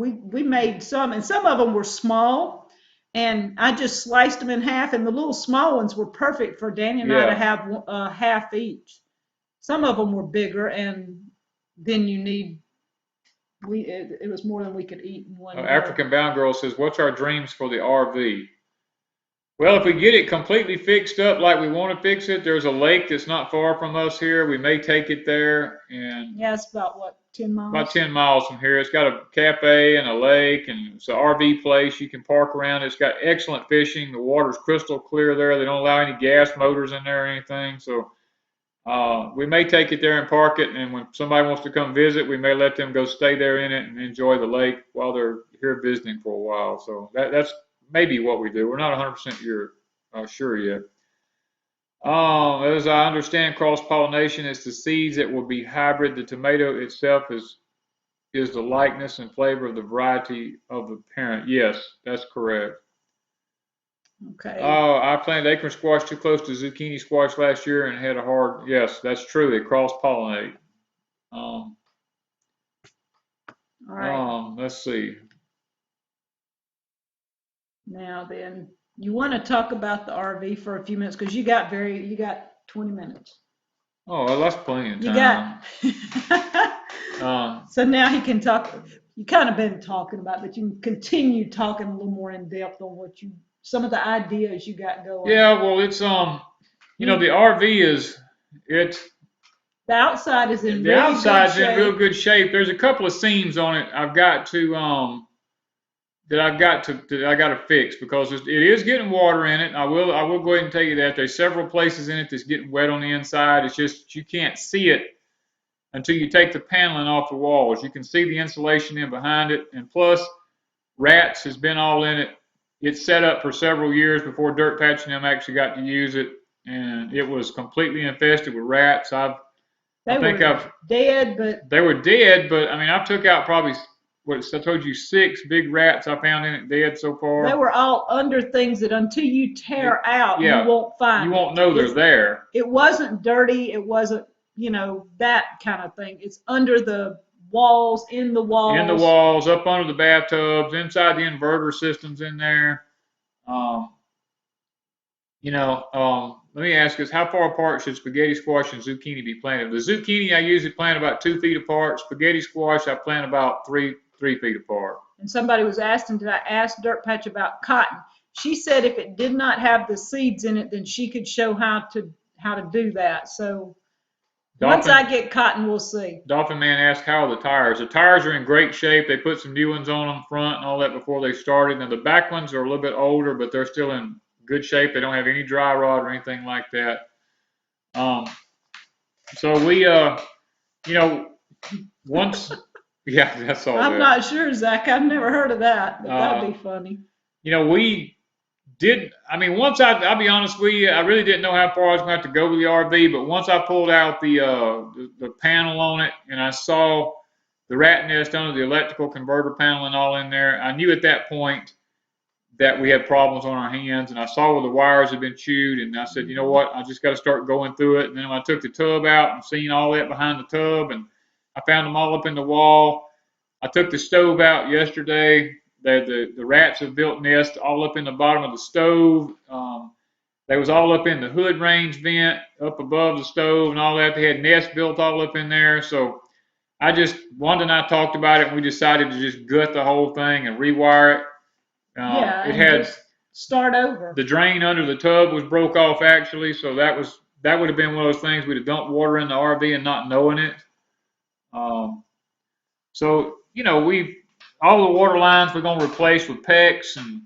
we made some, and some of them were small, and I just sliced them in half, and the little small ones were perfect for Danny and I to have half each. Some of them were bigger, and then you need it was more than we could eat in one day. African Bound Girl says, "What's our dreams for the RV?" Well, if we get it completely fixed up like we want to fix it, there's a lake that's not far from us here. We may take it there, and yeah, it's about what, 10 miles? About 10 miles from here. It's got a cafe and a lake, and it's an RV place. You can park around. It's got excellent fishing. The water's crystal clear there. They don't allow any gas motors in there or anything. So we may take it there and park it, and when somebody wants to come visit, we may let them go stay there in it and enjoy the lake while they're here visiting for a while. So that's maybe what we do. We're not 100% sure yet. As I understand, cross-pollination is the seeds that will be hybrid. The tomato itself is the likeness and flavor of the variety of the parent. Yes, that's correct. Okay. I planted acorn squash too close to zucchini squash last year and had a hard. Yes, that's true. They cross-pollinate. All right. Let's see. Now then, you want to talk about the RV for a few minutes because you got 20 minutes. Oh, well, that's plenty of time. You got. So now he can talk. You kind of been talking about, but you can continue talking a little more in depth on some of the ideas you got going. Yeah, well, it's the RV is the outside is in real good shape. There's a couple of seams on it I've got to fix because it is getting water in it. I will go ahead and tell you that there's several places in it that's getting wet on the inside. It's just you can't see it until you take the paneling off the walls. You can see the insulation in behind it, and plus rats has been all in it. It's set up for several years before Dirt Patch and them actually got to use it, and it was completely infested with rats. They were dead, but I mean, I've took out probably I told you 6 big rats I found in it dead so far. They were all under things that until you tear out, you won't find. You won't know they're there. It wasn't dirty. It wasn't, that kind of thing. It's under the walls, in the walls. In the walls, up under the bathtubs, inside the inverter systems in there. Let me ask you, how far apart should spaghetti squash and zucchini be planted? The zucchini I usually plant about 2 feet apart. Spaghetti squash I plant about 3 feet apart. And somebody was asking, did I ask Dirt Patch about cotton? She said if it did not have the seeds in it, then she could show how to do that. So once I get cotton, we'll see. Dolphin Man asked, how are the tires? The tires are in great shape. They put some new ones on them front and all that before they started. Now the back ones are a little bit older, but they're still in good shape. They don't have any dry rot or anything like that. So we, once, yeah, that's all. I'm not sure, Zach. I've never heard of that, but that'd be funny. We did. I mean, once I'll be honest with you, I really didn't know how far I was going to have to go with the RV, but once I pulled out the panel on it and I saw the rat nest under the electrical converter panel and all in there, I knew at that point that we had problems on our hands, and I saw where the wires had been chewed, and I said, you know what, I just got to start going through it. And then when I took the tub out and seen all that behind the tub, and I found them all up in the wall. I took the stove out yesterday. The rats have built nests all up in the bottom of the stove. They was all up in the hood range vent up above the stove and all that. They had nests built all up in there. So Wanda and I talked about it, and we decided to just gut the whole thing and rewire it. It had start over. The drain under the tub was broke off actually, so that would have been one of those things we'd have dumped water in the RV and not knowing it. So all the water lines we're going to replace with PEX, and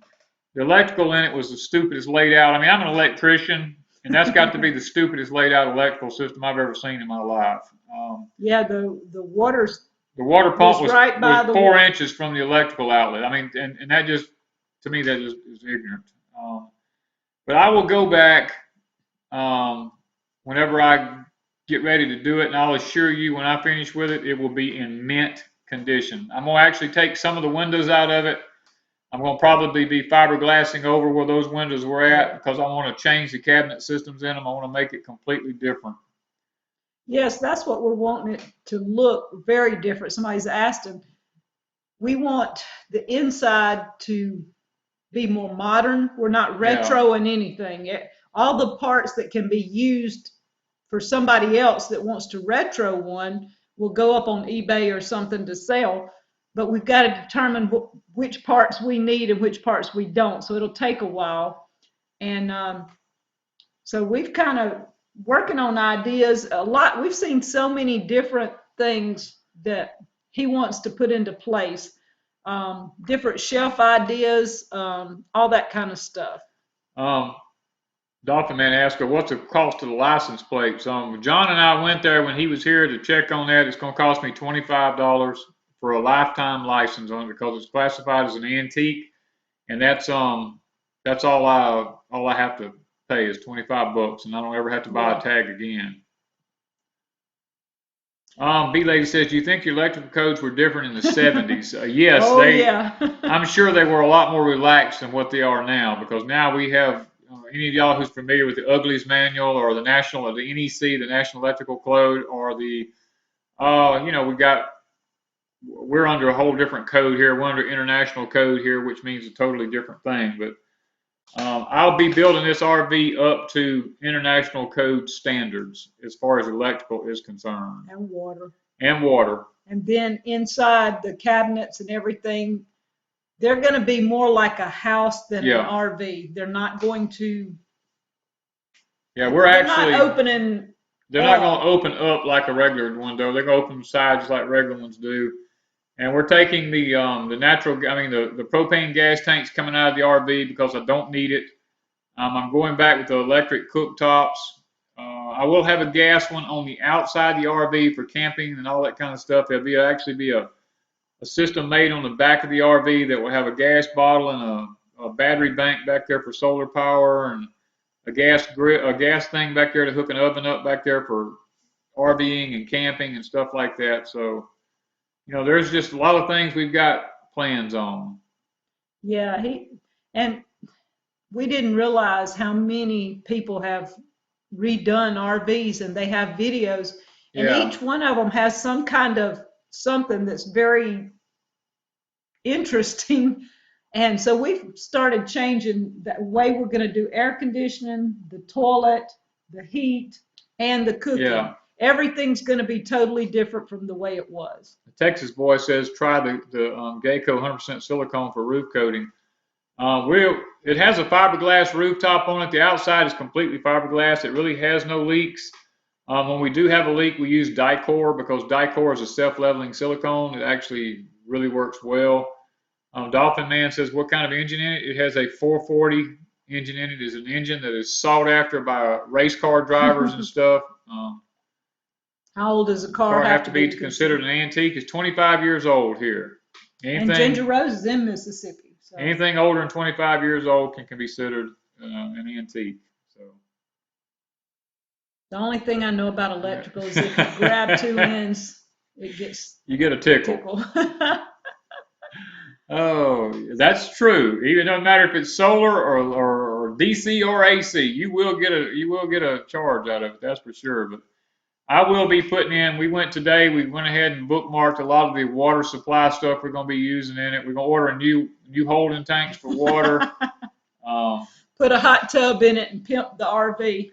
the electrical in it was the stupidest laid out. I mean, I'm an electrician, and that's got to be the stupidest laid out electrical system I've ever seen in my life. The water pump was right by 4 inches from the electrical outlet. I mean, and that just, to me, that is ignorant. But I will go back whenever I get ready to do it, and I'll assure you when I finish with it, it will be in mint condition. I'm going to actually take some of the windows out of it. I'm going to probably be fiberglassing over where those windows were at because I want to change the cabinet systems in them. I want to make it completely different. Yes, that's what we're wanting it to look very different. Somebody's asked him, we want the inside to be more modern. We're not retro in anything. All the parts that can be used for somebody else that wants to retro one will go up on eBay or something to sell. But we've got to determine which parts we need and which parts we don't. So it'll take a while. And so we've kind of working on ideas a lot. We've seen so many different things that he wants to put into place. Different shelf ideas, all that kind of stuff. Dolphin Man asked her, what's the cost of the license plates? John and I went there when he was here to check on that. It's going to cost me $25 for a lifetime license on it because it's classified as an antique, and that's all I have to pay is $25, and I don't ever have to buy a tag again. B Lady says, do you think your electrical codes were different in the 70s? Yes, yeah. I'm sure they were a lot more relaxed than what they are now, because now we have any of y'all who's familiar with the Uglies Manual or the National or the NEC, the National Electrical Code, or the we're under a whole different code here. We're under international code here, which means a totally different thing. But I'll be building this RV up to international code standards as far as electrical is concerned. And water. And water. And then inside the cabinets and everything, they're going to be more like a house than an RV. They're not going to. Yeah, they're not opening. They're not going to open up like a regular one, though. They're going to open the sides like regular ones do. And we're taking the propane gas tanks coming out of the RV because I don't need it. I'm going back with the electric cooktops. I will have a gas one on the outside the RV for camping and all that kind of stuff. There'll actually be a system made on the back of the RV that will have a gas bottle and a battery bank back there for solar power, and a gas thing back there to hook an oven up back there for RVing and camping and stuff like that. So, there's just a lot of things we've got plans on. Yeah, and we didn't realize how many people have redone RVs, and they have videos, and each one of them has some kind of something that's very interesting. And so we've started changing the way we're going to do air conditioning, the toilet, the heat, and the cooking. Yeah. Everything's going to be totally different from the way it was. The Texas boy says try the Geico 100% silicone for roof coating. It has a fiberglass rooftop on it. The outside is completely fiberglass. It really has no leaks. When we do have a leak, we use Dicor because Dicor is a self-leveling silicone. It actually really works well. Dolphin Man says, what kind of engine in it? It has a 440 engine in it. It is an engine that is sought after by race car drivers and stuff. How old does a car have to be considered an antique? It's 25 years old here. And Ginger Rose is in Mississippi. So. Anything older than 25 years old can be considered an antique. So. The only thing I know about electrical is if you grab two ends, you get a tickle. Oh, that's true. Even no matter if it's solar or DC or AC, you will get a charge out of it. That's for sure. But I will be putting in. We went ahead and bookmarked a lot of the water supply stuff we're going to be using in it. We're going to order new holding tanks for water. Put a hot tub in it and pimp the RV.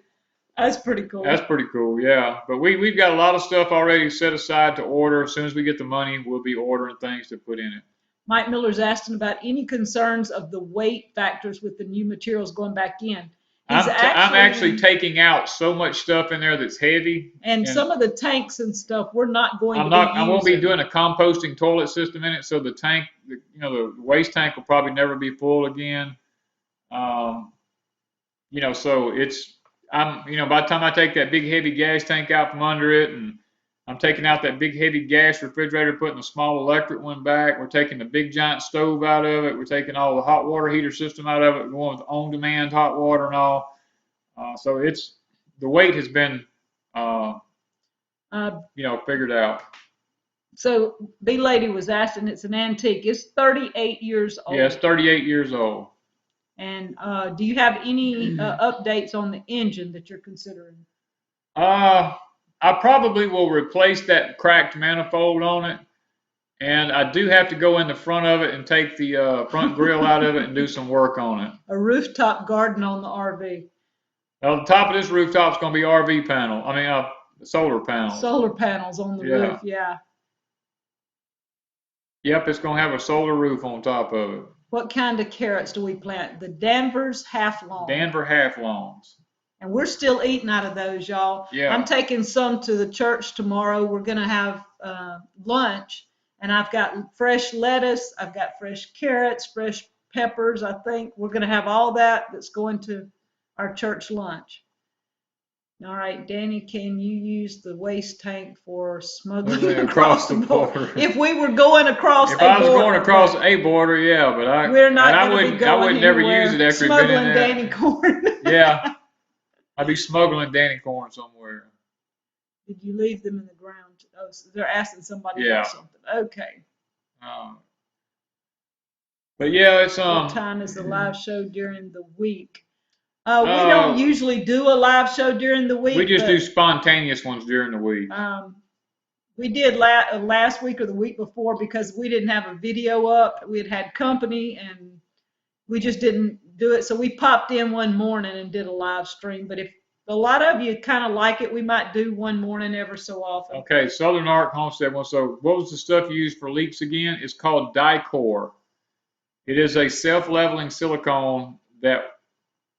That's pretty cool. That's pretty cool, yeah. But we've got a lot of stuff already set aside to order. As soon as we get the money, we'll be ordering things to put in it. Mike Miller's asking about any concerns of the weight factors with the new materials going back in. I'm actually taking out so much stuff in there that's heavy. And some of the tanks and stuff we're not going to be using. I won't be doing a composting toilet system in it, so the tank, the waste tank will probably never be full again. So by the time I take that big heavy gas tank out from under it, and I'm taking out that big heavy gas refrigerator, putting the small electric one back. We're taking the big giant stove out of it. We're taking all the hot water heater system out of it, going with on-demand hot water and all. So the weight has been, figured out. So B Lady was asking, it's an antique. It's 38 years old. Yeah, it's 38 years old. And do you have any updates on the engine that you're considering? I probably will replace that cracked manifold on it, And I do have to go in the front of it and take the front grill out of it and do some work on it. A rooftop garden on the RV. Well, the top of this rooftop is going to be RV panel. I mean, solar panels. Solar panels on the roof, yeah. Yep, it's going to have a solar roof on top of it. What kind of carrots do we plant? The Danvers half long. Denver half longs. And we're still eating out of those, y'all. Yeah. I'm taking some to the church tomorrow. We're going to have lunch. And I've got fresh lettuce. I've got fresh carrots, fresh peppers. I think we're going to have all that's going to our church lunch. All right, Danny, can you use the waste tank for smuggling across the border? If we were going across a border. If I was going across a border, yeah, but I wouldn't never use it after smuggling been in there. Danny corn. Yeah, I'd be smuggling Danny corn somewhere. Did you leave them in the ground? Oh, so they're asking somebody else something. Okay. But yeah, it's What time is the live show during the week? We don't usually do a live show during the week. We just do spontaneous ones during the week. We did last week or the week before because we didn't have a video up. We had company and we just didn't do it. So we popped in one morning and did a live stream. But if a lot of you kind of like it, we might do one morning ever so often. Okay, Southern Arc Homestead one. So what was the stuff you used for leaks again? It's called Dicor. It is a self-leveling silicone that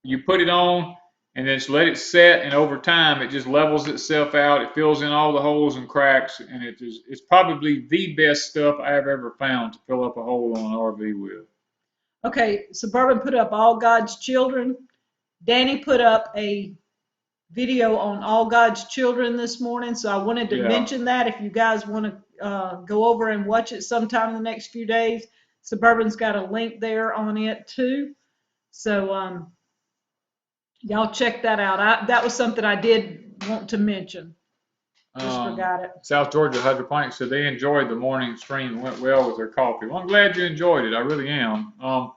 you put it on and then just let it set, and over time it just levels itself out. It fills in all the holes and cracks, and it's probably the best stuff I've ever found to fill up a hole on an RV with. Okay, Suburban put up All God's Children. Danny put up a video on All God's Children this morning, so I wanted to mention that if you guys want to go over and watch it sometime in the next few days. Suburban's got a link there on it too. So y'all check that out. That was something I did want to mention. Just forgot it. South Georgia Hydroponics said they enjoyed the morning stream. It went well with their coffee. Well, I'm glad you enjoyed it. I really am. Y'all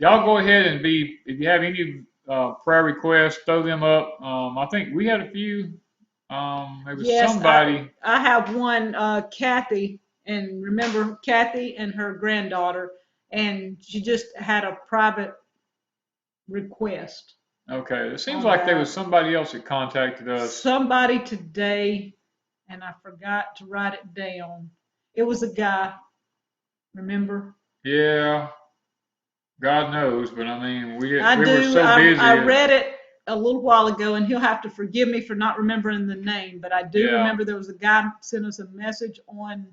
go ahead and if you have any prayer requests, throw them up. I think we had a few. There was somebody. I have one, Kathy, and remember Kathy and her granddaughter, and she just had a private request. Okay, it seems like there was somebody else that contacted us. Somebody today, and I forgot to write it down. It was a guy, remember? Yeah, God knows, but I mean, we were so busy. I read it a little while ago, and he'll have to forgive me for not remembering the name, but I do remember there was a guy who sent us a message on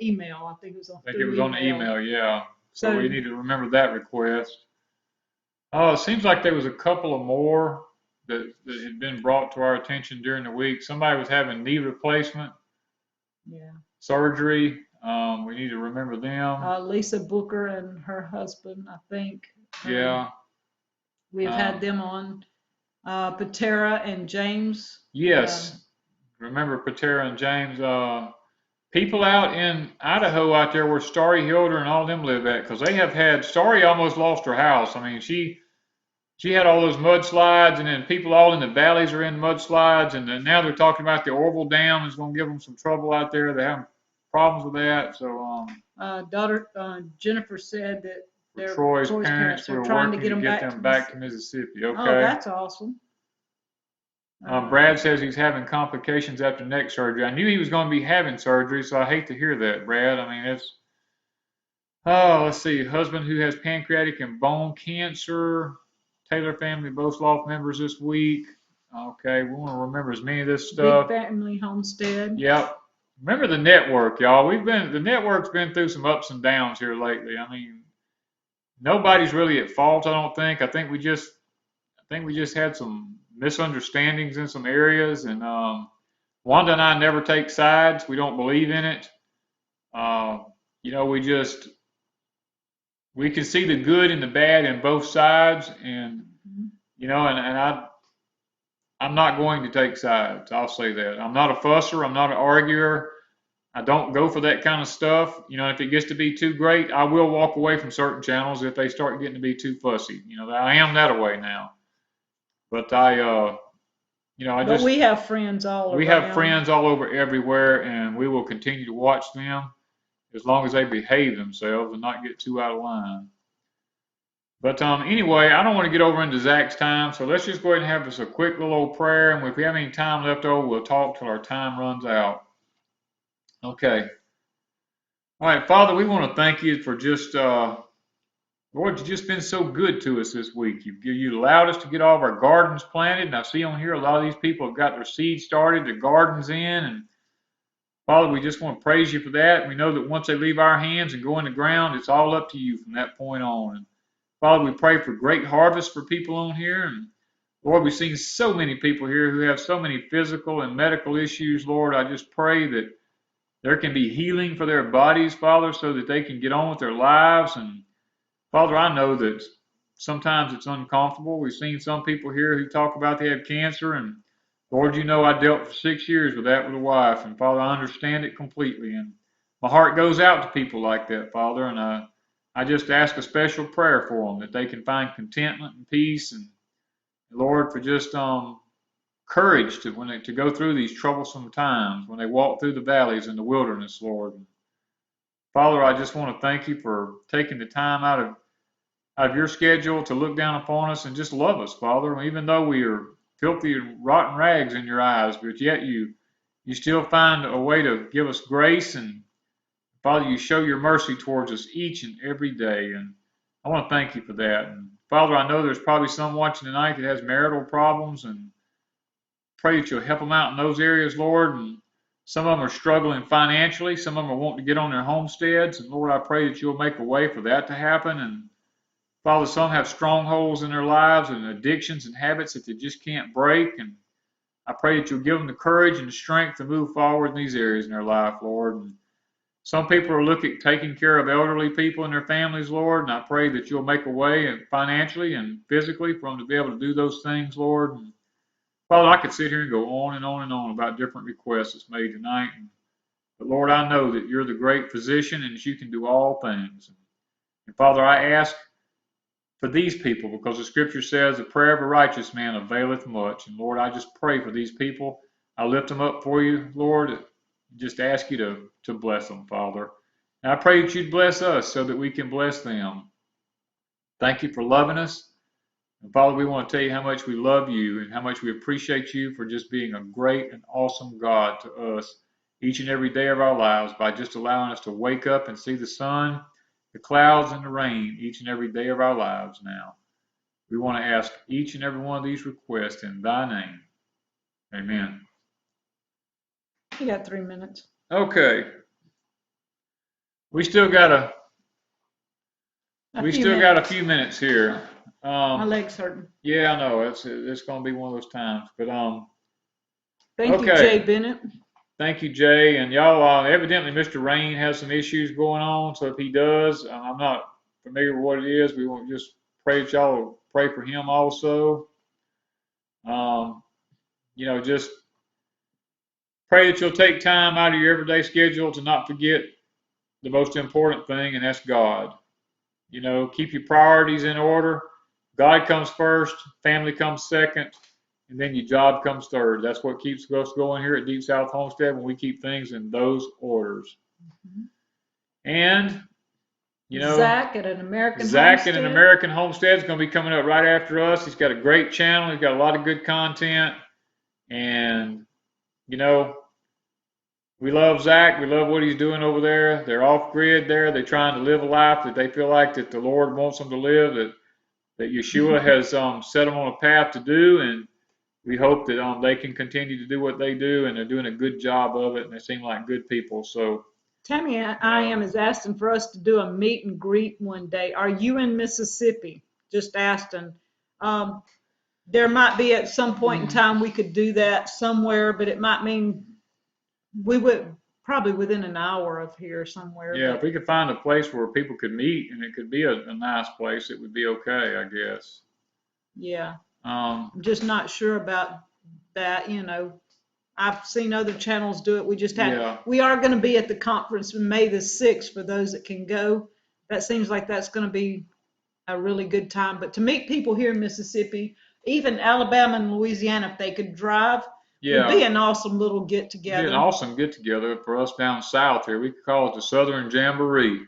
email. I think it was on. I think it was on the email, yeah. So we need to remember that request. Oh, it seems like there was a couple of more that had been brought to our attention during the week. Somebody was having knee replacement. Yeah. Surgery. We need to remember them. Lisa Booker and her husband, I think. Yeah. We've had them on. Patera and James. Yes. Remember Patera and James. People out in Idaho out there where Starry Hilder and all them live at, because they have had, Starry almost lost her house. I mean, she had all those mudslides, and then people all in the valleys are in mudslides, and then now they're talking about the Orville Dam is going to give them some trouble out there. They're having problems with that. So, daughter Jennifer said that their Troy's parents were trying working to get them back to Mississippi. Okay. Oh, that's awesome. Brad says he's having complications after neck surgery. I knew he was going to be having surgery, so I hate to hear that, Brad. I mean, it's, let's see, husband who has pancreatic and bone cancer. Taylor family both lost members this week. Okay, we want to remember as many of this stuff. Big family homestead. Yep. Remember the network, y'all. The network's been through some ups and downs here lately. I mean, nobody's really at fault, I don't think. I think we just had some misunderstandings in some areas, and Wanda and I never take sides. We don't believe in it. We can see the good and the bad in both sides, and I'm not going to take sides. I'll say that. I'm not a fusser. I'm not an arguer. I don't go for that kind of stuff. If it gets to be too great, I will walk away from certain channels if they start getting to be too fussy. I am that way now. But But we have friends all around. We have friends all over everywhere, and we will continue to watch them as long as they behave themselves and not get too out of line. But anyway, I don't want to get over into Zach's time, so let's just go ahead and have us a quick little old prayer, and if we have any time left over, we'll talk till our time runs out. Okay. All right, Father, we want to thank you for just, Lord, you've just been so good to us this week. You allowed us to get all of our gardens planted, and I see on here a lot of these people have got their seeds started, their gardens in, and Father, we just want to praise you for that. We know that once they leave our hands and go in the ground, it's all up to you from that point on. And Father, we pray for great harvest for people on here. And Lord, we've seen so many people here who have so many physical and medical issues. Lord, I just pray that there can be healing for their bodies, Father, so that they can get on with their lives. And Father, I know that sometimes it's uncomfortable. We've seen some people here who talk about they have cancer, and Lord, you know I dealt for 6 years with that with a wife, and Father, I understand it completely, and my heart goes out to people like that, Father, and I just ask a special prayer for them, that they can find contentment and peace, and Lord, for just courage to go through these troublesome times, when they walk through the valleys in the wilderness, Lord. Father, I just want to thank you for taking the time out of your schedule to look down upon us and just love us, Father, even though we are filthy and rotten rags in your eyes, but yet you still find a way to give us grace, and Father, you show your mercy towards us each and every day, and I want to thank you for that. And Father, I know there's probably some watching tonight that has marital problems, and pray that you'll help them out in those areas, Lord. And some of them are struggling financially, some of them are wanting to get on their homesteads, and Lord, I pray that you'll make a way for that to happen. And Father, some have strongholds in their lives and addictions and habits that they just can't break. And I pray that you'll give them the courage and the strength to move forward in these areas in their life, Lord. And some people are looking at taking care of elderly people in their families, Lord. And I pray that you'll make a way financially and physically for them to be able to do those things, Lord. And Father, I could sit here and go on and on and on about different requests that's made tonight. But Lord, I know that you're the great physician and that you can do all things. And Father, I ask for these people, because the scripture says the prayer of a righteous man availeth much. And Lord, I just pray for these people. I lift them up for you, Lord. Just ask you to bless them, Father. And I pray that you'd bless us so that we can bless them. Thank you for loving us. And Father, we want to tell you how much we love you and how much we appreciate you for just being a great and awesome God to us each and every day of our lives, by just allowing us to wake up and see the sun, the clouds, and the rain each and every day of our lives now. We want to ask each and every one of these requests in thy name. Amen. You got 3 minutes. Okay. We still got a few minutes here. My leg's hurting. Yeah, I know. It's going to be one of those times. But Thank you, Jay Bennett. Thank you, Jay. And y'all, evidently Mr. Rain has some issues going on. So if he does, I'm not familiar with what it is. We want to just pray that y'all will pray for him also. Just pray that you'll take time out of your everyday schedule to not forget the most important thing, and that's God. Keep your priorities in order. God comes first, family comes second, and then your job comes third. That's what keeps us going here at Deep South Homestead, when we keep things in those orders. Mm-hmm. And, Zach at an American Homestead is going to be coming up right after us. He's got a great channel. He's got a lot of good content. And, we love Zach. We love what he's doing over there. They're off grid there. They're trying to live a life that they feel like that the Lord wants them to live, that Yeshua has set them on a path to do, and we hope that they can continue to do what they do, and they're doing a good job of it, and they seem like good people. So Tammy is asking for us to do a meet and greet one day. Are you in Mississippi? Just asking. There might be at some point in time we could do that somewhere, but it might mean we would probably within an hour of here somewhere. Yeah, if we could find a place where people could meet and it could be a nice place, it would be okay, I guess. Yeah. I'm just not sure about that. I've seen other channels do it. We are going to be at the conference on May the 6th for those that can go. That seems like that's going to be a really good time. But to meet people here in Mississippi, even Alabama and Louisiana, if they could drive, would be an awesome little get together. It'd be an awesome get together for us down south here. We could call it the Southern Jamboree.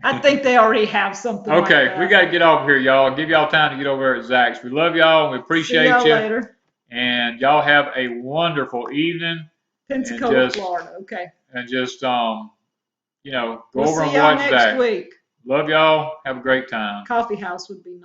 I think they already have something like that. Okay, we got to get off here, y'all. Give y'all time to get over there at Zach's. We love y'all and we appreciate you. See y'all later. And y'all have a wonderful evening. Pensacola, Florida. Okay. And just, you know, go We'll over and see y'all watch next Zach. week. Love y'all. Have a great time. Coffee house would be nice.